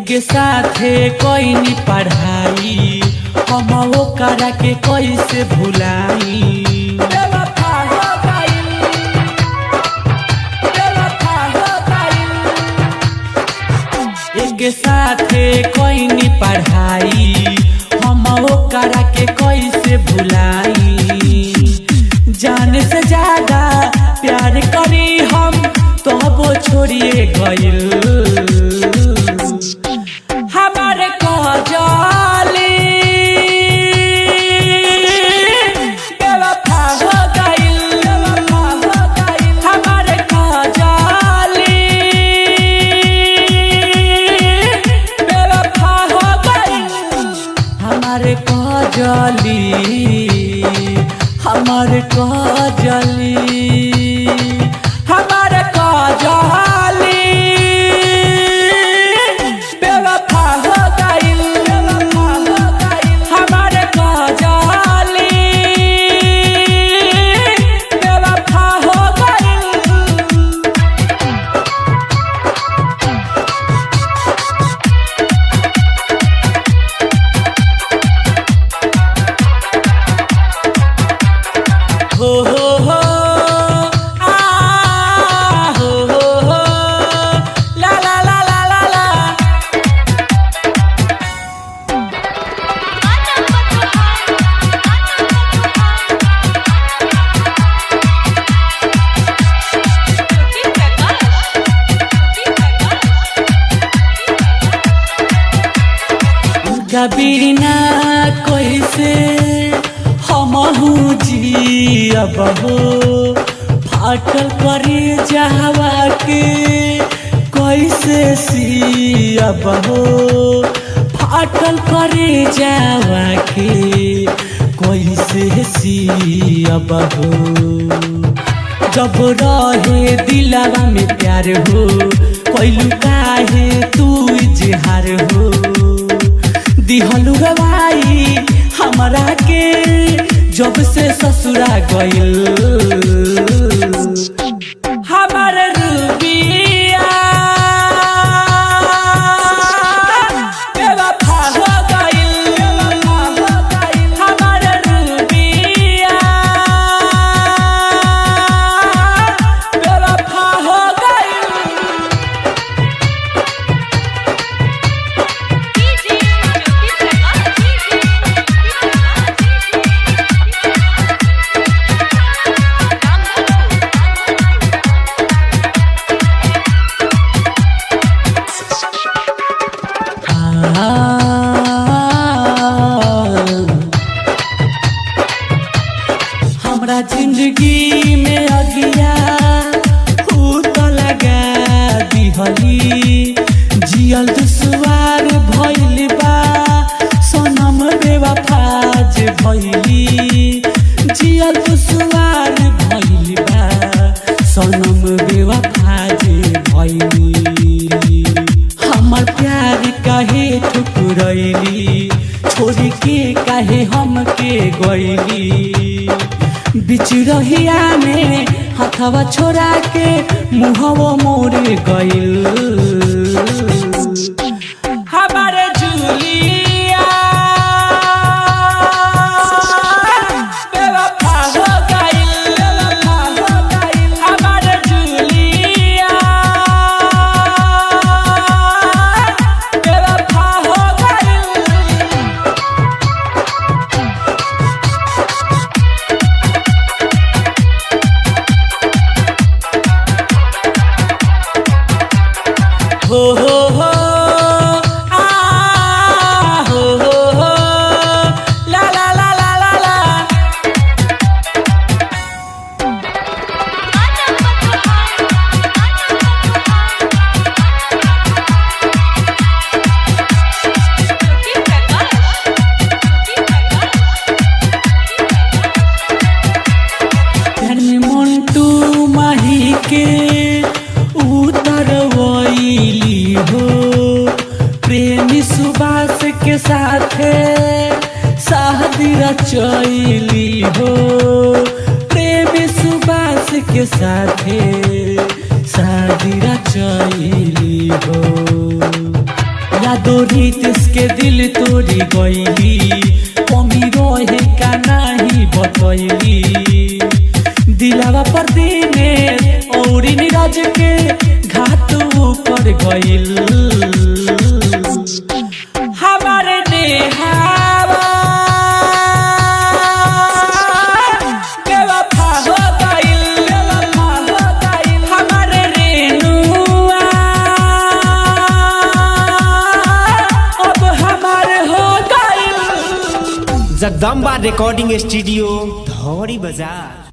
के साथे कोई नहीं पढ़ाई हम ओकरा के कैसे भुलाई। एक साथे कोई नहीं पढ़ाई हम ओकरा के कैसे भुलाई। जाने से ज्यादा प्यार करी हम तो वो छोड़िए गइल। हमारे काजली बेवफा हो गइल, हमारे काजली बेवफा हो गइल। हमारे काजली हमारे काजली हमारे काजली बेवफा हो गइल, हमारे काजली बेवफा हो गइल। हो हो आ हो ला ला ला ला ला ला। कबीना कैसे हमहू जियब हो, फाटल करे जावा के कैसे सियब हो, फाटल करे जावा के कैसे सियब हो। जब रहे दिलवा में प्यार हो कैलू काहे तू इजहार हो। दिहलू गवाई हमरा के जब से ससुरा गइल। हमारे रूबिया बेवफा हो गइल, हमारे रूबिया बेवफा हो गइल। हमरा जिंदगी में अगिया तो लगा दिहली। जियल दुश्वार भइल बा सनम बेवफा जे भइली। जियल दुश्वार भइल बा सनम बेवफा जे भइली। हमर प्यार काहे ठुकरैली, छोड़ के काहे हमके गइली। बिच रहिया में हथवा छोड़ा के मुहवा मोड़ गइल। हमारे जूलिया बेवफा हो गइल, हमारे जूलिया बेवफा हो गइल। हो साथे शादी रचैली हो, प्रेमी सुबास के साथे शादी रचैली हो। यादो रितेश के दिल तोड़ी गईली, कमी रहे का नहीं बतैली। दिलावा पर दीने और नीरज के घाट ऊपर गईल। हमारे नेहावा बेवफा हो गईल, हमारे रेनुआ अब हमारे हो गईल। जगदम्बा रिकॉर्डिंग स्टूडियो, धौरी बाजार।